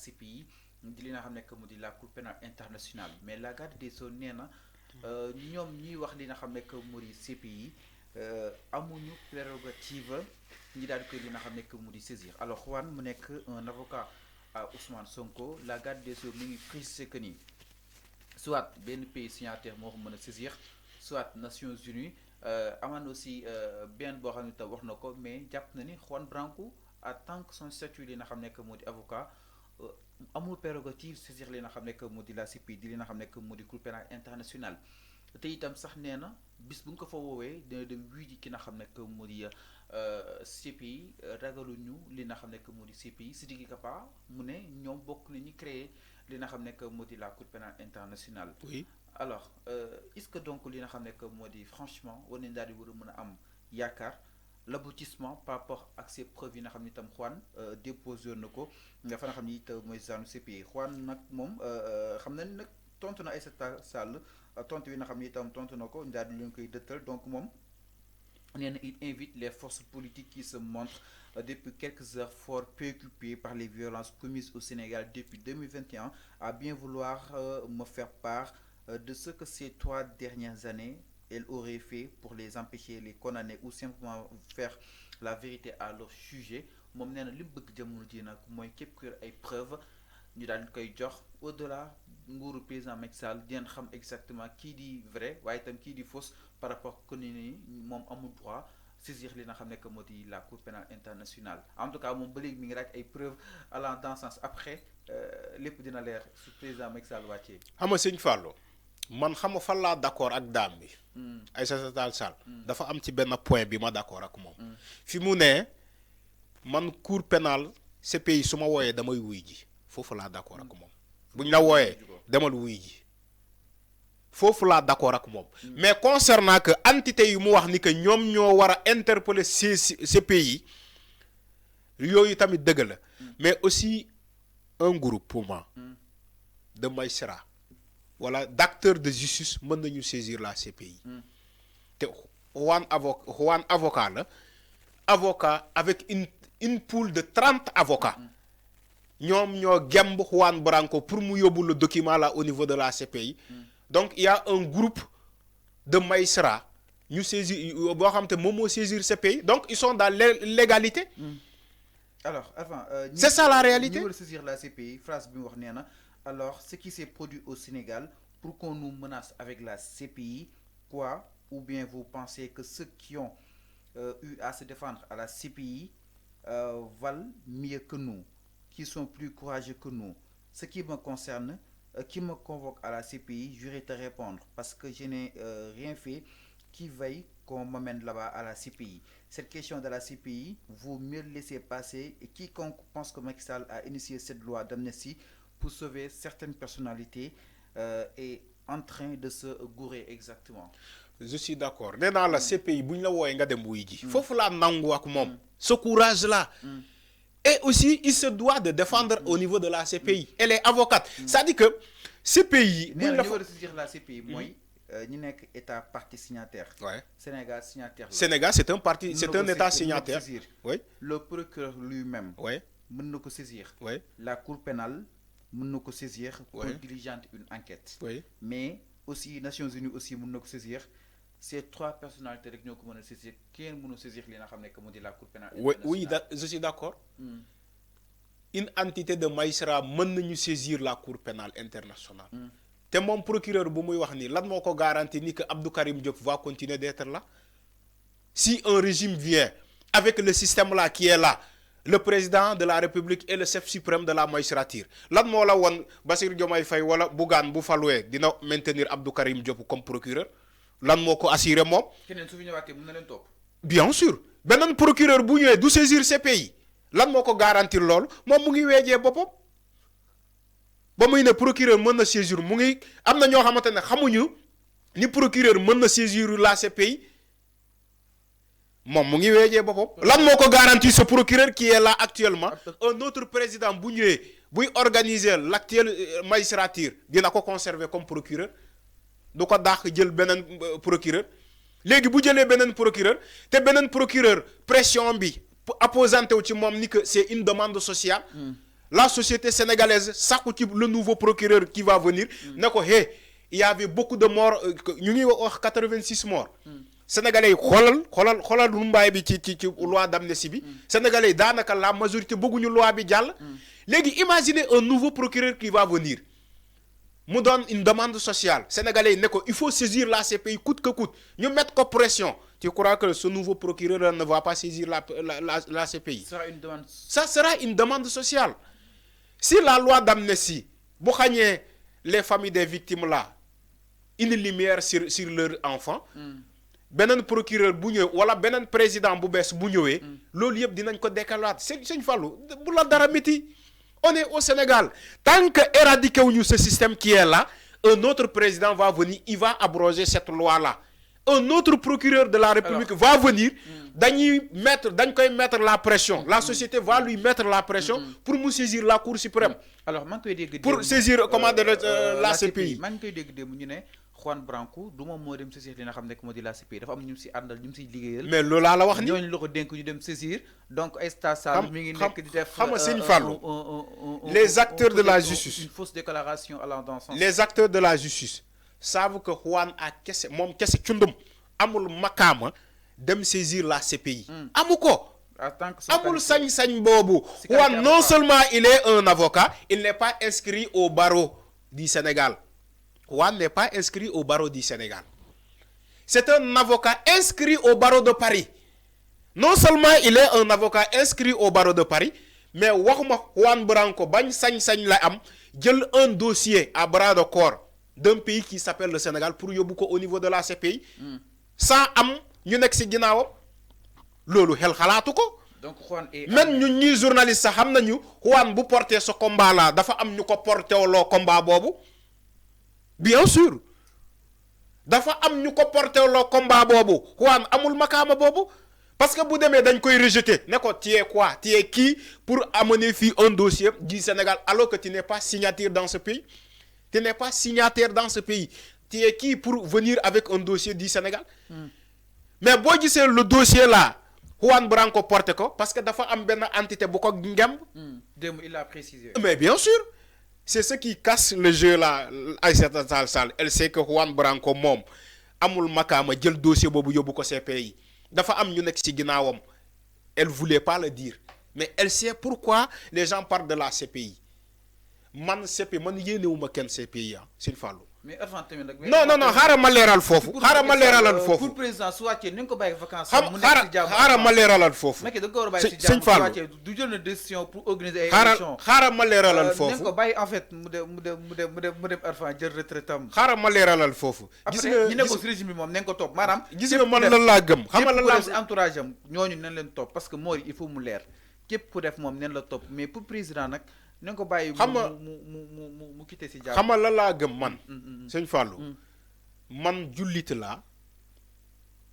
CPI di li nga xam ne que mu di la Cour pénale internationale mais la garde des Sceaux nee na ñoom ñuy wax li nga xam ne que mu di CPI amuñu prérogative ñi daal di koy li nga xam ne que mu di saisir alors Juan mu nekk un avocat à Ousmane Sonko la garde des Sceaux mi ngi préciser que ni soit benn pays signataire moo ko mën a saisir soit Nations Unies amaan aussi benn boo xam ne tam wax na ko mais jàpp na ni Juan Branco en tant que son statut li nga xam ne que moo di avocat amul prérogative saisir li nga xam ne que moo di la CPI di li nga xam ne que moo di Cour pénale internationale te itam sax nee na bis bu nga ko fa woowee dina dem wuy ji ki nga xam ne que moo di CPI ragaluñu li nga xam ne que moo di CPI Sidiki Kaba mu ne ñoom bokk nañu créer li nga xam ne que moo di la Cour pénale internationale. Oui. Alors est-ce que donc li nga xam ne que moo di franchement war nañ daal di war a mën a am yaakaar l'aboutissement par rapport ak ces preuves yi nga xam ne itam Juan déposé na ko nga fa nga xam ne it mooy zaanu CPI Juan nag moom xam na ni nag tontu na Aïssata Sall tontu yi nga xam ne itam tontu na ko daal di leen koy dëttal donc moom nee na il invite les forces politiques qui se montrent depuis quelques heures fort préoccupées par les violences commises au Sénégal depuis 2021 à bien vouloir me faire part de ce que ces 3 dernières années elle aurait fait pour les empêcher, les condamner ou simplement faire la vérité à leur sujet moom nee na li mu bëgg jamono ji nag mooy képp ku yor ay preuves ñu daal di koy jox au-delà nguuru président Macky Sall di leen xam exactement kii di vrai waaye itam kii di fausse par rapport que ni moom amul droit saisir li nga xam ne que moo di la Cour pénale internationale en tout cas moom ba léegi mi ngi rek ay preuves allant dans ce sens après lépp dina leer su président Macky Sall wàccee. xam nga sëñ Fallou man xam nga fan laa d'accord ak daam bi. Aïssata Tall Sall dafa am ci benn point bi ma d'accord ak moom. fi mu ne man Cour pénale CPI su ma wooyee damay wuy ji foofu laa d'accord ak moom buñ la wooyee demal wuy ji foofu laa d'accord ak moom. mais concernant que entité yu mu wax ni que ñoom ñoo war a interpeller CPI yooyu tamit dëgg la mais aussi un groupe pour moi de magistrats wala d'acteurs de justice mën nañu saisir la CPI te Juan avocat la avocat avec une pool de 30 avocats ñoom ñoo gemb Juan Branco pour mu yóbbu le document là au niveau de la CPI donc il y a un groupe de magistrats ñu saisir boo xam te moom moo saisir CPI donc ils sont dans l'égalité. Alors avant c'est ça la réalité. ñu war a saisir la CPI phrase bi mu wax nee na alors ce qui s'est produit au Sénégal pour qu'on nous menace avec la CPI quoi ou bien vous pensez que ceux qui ont eu à se défendre à la CPI valent mieux que nous qui sont plus courageux que nous ce qui me concerne qui me convoque à la CPI je vais te répondre parce que je n'ai rien fait qui veille qu'on m'amène là-bas à la CPI cette question de la CPI vaut mieux laisser passer et quiconque pense que Macky Sall a initié cette loi d'amnistie pour sauver certaines personnalités est en train de se gourer exactement. Je suis d'accord nee naa la CPI bu ñu la wooyee nga dem wuy ji. foofu laa nangu ak moom. ce courage là. et aussi il se doit de défendre au niveau de la CPI. elle est avocate. c'est-à-dire que CPI. bu ñu la war a saisir la CPI mooy ñi nekk état partie signataire. Ouais. Sénégal signataire la. Sénégal c'est un parti c'est un état signataire. oui. le procureur lui-même. oui. mën na ko saisir. oui. la cour pénale mën na ko saisir. pour Oui. diligenter une enquête. oui. mais aussi Nations Unies aussi mën na ko saisir ces 3 personnalités rek ñoo ko mën a saisir kenn mënu saisir li nga xam ne que moo di la cour pénale oui internationale. je suis d'accord. une entité de magistrat mën nañu saisir la cour pénale internationale. te moom procureur bu muy wax nii lan moo ko garanti ni que Abdou Karim Diop va continuer d'être là si un régime vient avec le système là qui est là le président de la République et le chef suprême de la magistrature lan moo la woon Bassirou Diomaye Faye wala Bougane bu faluwee dina maintenir Abdou Karim Diop comme procureur lan moo ko assuré moom. keneen su fi ñëwaatee mën na leen topp. bien sûr beneen procureur bu ñëwee du saisir CPI lan moo ko garantir loolu moom mu ngi weejee boppam ba muy ne procureur mën na saisir mu ngi am na ñoo xamante ne xamuñu ni procureur mën na saisir la CPI moom mu ngi weejee boppam lan moo ko garantir ce procureur qui est là actuellement un autre président bu ñëwee buy organiser l'actuelle magistrature dina ko conserver comme procureur du ko dàq jël beneen procureur léegi bu jëlee beneen procureur te beneen procureur pression bi apposanté wu ci moom ni que c'est une demande sociale la société sénégalaise sàkku ci le nouveau procureur qui va venir ne ko hey il y avait beaucoup de morts ñu ngi wax 86 morts sénégalais yi xoolal rumbaay bi ci loi d'amnistie bi sénégalais yi daanaka la majorité bëgguñu loi bi jàll léegi imaginez un nouveau procureur qui va venir mu donne une demande sociale sénégalais yi ne ko il faut saisir la CPI coûte que coûte ñu mettre ko pression. Tu crois que ce nouveau procureur ne va pas saisir la CPI? Ça sera une demande sociale. Si la loi d'amnistie, bu xañee les familles des victimes là une lumière sur leurs enfants, beneen procureur bu ñëw wala beneen président bu bees bu ñëwee, loolu yëpp dinañ ko décalaat. Sëñ Fallou bu la dara métti. On est au Sénégal. Tant que éradiquer wuñu ce système qui est là, un autre président va venir, il va abroger cette loi là. Un autre procureur de la République va venir, dañ koy mettre la pression. La société va lui mettre la pression pour mu saisir la Cour suprême. Alors, pour saisir la CPI. Man koy dégg dem ñu ne Juan Branco du moom moo dem saisir li nga xam ne moo di la CPI dafa am ñu si àndal ñu si liggéeyal. Mais loolu laa la wax ni ñooñu la ko dénk ñu dem saisir donc Aïssata Tall mi ngi nekk di def xam nga Sëñ Fallou les acteurs de la justice une fausse déclaration allant dans ce sens. Les acteurs de la justice savent que Juan a kese moom kese cundum amul makaama dem saisir la CPI. amu ko. amul sañ-sañ boobu. Juan non seulement il est un avocat, il n'est pas inscrit au barreau du Sénégal. Juan n'est pas inscrit au barreau du Sénégal. C'est un avocat inscrit au barreau de Paris. Non seulement il est un avocat inscrit au barreau de Paris, mais waxuma Juan Branco bañ sañ-sañ la am jël un dossier à bras de corps d'un pays qui s'appelle le Sénégal pour yóbbu ko au niveau de la CPI. sans am ñu nekk ci ginnaawam loolu xel xalaatu ko. donc Juan est même ñun ñuy journaliste sax xam nañu Juan bu porté ce combat là dafa am ñu ko porté woo combat boobu bien sûr dafa am ñu ko porté woo combat boobu Juan amul makaama boobu parce que bu demee dañ koy rejeter ne ko tu es quoi tu es qui pour amener fii un dossier du Sénégal alors que tu n'es pas signataire dans ce pays tu n'es pas signataire dans ce pays tu es qui pour venir avec un dossier du Sénégal. Mais boo gisee le dossier là Juan Branco porté ko parce que dafa am benn entité bu ko ngemb. Il a précisé. Mais bien sûr c'est ce qui casse le jeu là Aïssata Tall Sall elle sait que Juan Branco moom amul makaama jël dossier boobu yóbbu ko CPI dafa am ñu nekk ci ginnaawam elle voulait pas le dire mais elle sait pourquoi les gens parlent de la CPI man CPI man yéenewuma kenn CPI Sëñ Fallou. mais avant tamit nag. non xaaral ma leeral foofu. xaaral ma leeralal foofu pour président su wàccee ni nga ko bàyyi vacances. mu nekk ci jàmm xaaral ma leeralal foofu. nekk da nga ko war a bàyyi ci jàmm Sëñ Fallou du jël na décision pour organiser ay élections. xaaral ma leeralal foofu. ni nga ko bàyyi en fait mu dem Arfan jël retraite am. xaaral ma leeralal foofu. gis nga ñu nekkoon si régime bi moom nañ ko topp maanaam. gis nga man lan laa gëm. xam nga lan laa si entourage am ñooñu nañ leen topp parce que Mori il faut mu leer képp ku def moom nañ la topp mais pour président nag nañ ko bàyyi. xam nga mu quitté si jàmm. xam nga lan laa gëm man. Sëñ Fallou man jullit laa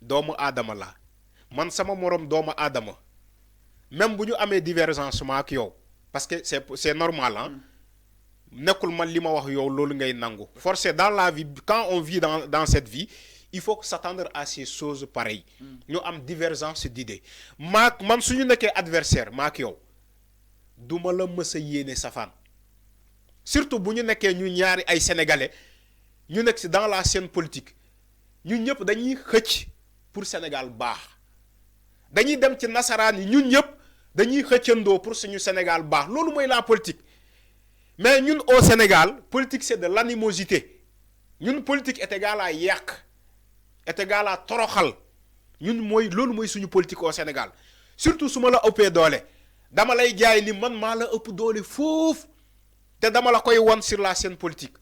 doomu aadama laa man sama morom doomu aadama même bu ñu amee divergence ma ak yow parce que c'est normal ah nekkul man li ma wax yow loolu ngay nangu. forcé dans la vie quand on vit dans cette vie il faut s'attendre à ces choses pareilles. ñu am divergence d'idées man suñu nekkee adversaire ma ak yow duma la mës a yéene safaan surtout bu ñu nekkee ñu ñaari ay sénégalais. ñu nekk ci dans la scène politique ñun ñëpp dañuy xëcc pour Sénégal baax dañuy dem ci nasaraan yi ñun ñëpp dañuy xëccandoo pour suñu Sénégal baax loolu mooy la politique mais ñun au Sénégal politique c'est de l'animosité ñun politique est égal à yàq est égal à toroxal ñun loolu mooy suñu politique au Sénégal surtout su ma la ëppee doole dama lay jaay ni man maa la ëpp doole foofu te dama la koy won sur la scène politique.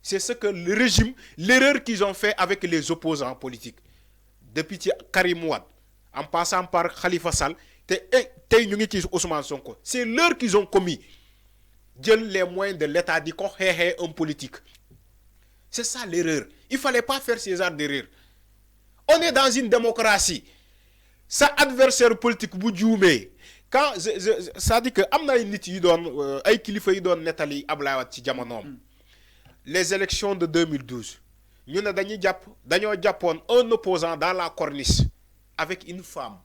C'est ce que le régime, l'erreur qu'ils ont fait avec les opposants politiques. Depuis Karim Wade, en passant par Khalifa Sall, Ousmane Sonko. C'est l'erreur qu'ils ont commis. Dieu les moyens de l'État dit qu'on est un politique. C'est ça l'erreur. Il ne fallait pas faire ces genres d'erreur. On est dans une démocratie. Sa adversaire politique, bu juumee quand ça dit que am na ay nit yi doon ay kilifa yi doon nettali Ablaye Wade ci jamonoom. Les élections de 2012 ñu ne dañoo jàppoon un opposant dans la corniche avec une femme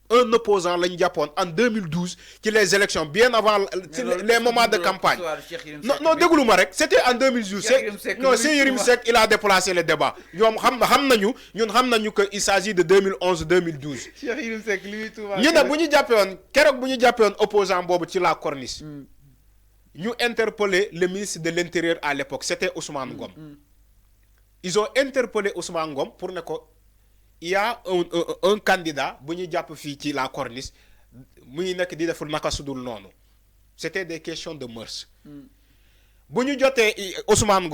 un opposant lañ jàppoon en 2012 ci les élections bien avant les moments de campagne non déglu ma rek c'était en 2012 non c'est Yérim Seck il a déplacé le débat ñoom xam nañu que il s'agit de 2011 2012 Cheikh Yérim Seck li muy tuumaal ñu ne bu ñu jàppee woon keroog bu ñu jàppee woon opposant boobu ci la corniche ñu interpellé le ministre de l'Intérieur à l'époque c'était Ousmane Ngom ils ont interpellé Ousmane Ngom pour ne ko il y a un candidat bu ñu jàpp fii ci la corniche muy nekk di deful naka sudul noonu c'était des questions de mœurs bu ñu jotee Ousmane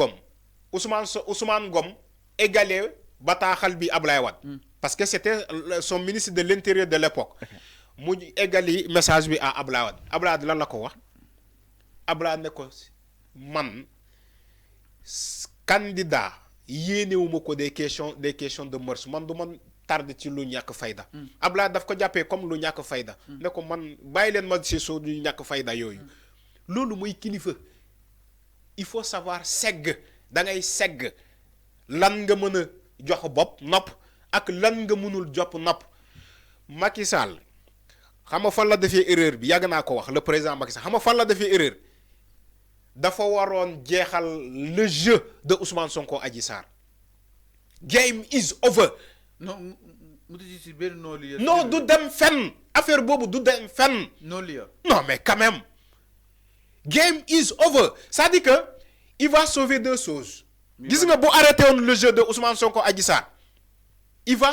Ngom égalé bataaxal bi Ablaye Wade parce que c'était son ministre de l'Intérieur de l'époque mu égali message bi à Ablaye Wade Ablaye Wade lan la ko wax Ablaye ne ko man candidat yéenewuma ko des questions de mœurs man du man tardé ci lu ñàkk fayda Ablaye daf ko jàppee comme lu ñàkk fayda ne ko man bàyyi leen ma si soo du ñàkk fayda yooyu loolu mooy kilifa il faut savoir segg da ngay segg lan nga mën a jox bopp nopp ak lan nga mënul jopp nopp Macky Sall xam nga fan la defee erreur bi yàgg naa ko wax le président Macky Sall xam nga fan la defee erreur dafa waroon jeexal le jeu de Ousmane Sonko Adji Sarr game is over. non mu non du dem fenn affaire boobu du dem fenn. non mais quand même game is over c'est-à-dire que il va sauver deux choses. gis nga bu arrêté woon le jeu de Ousmane Sonko Adji Sarr il va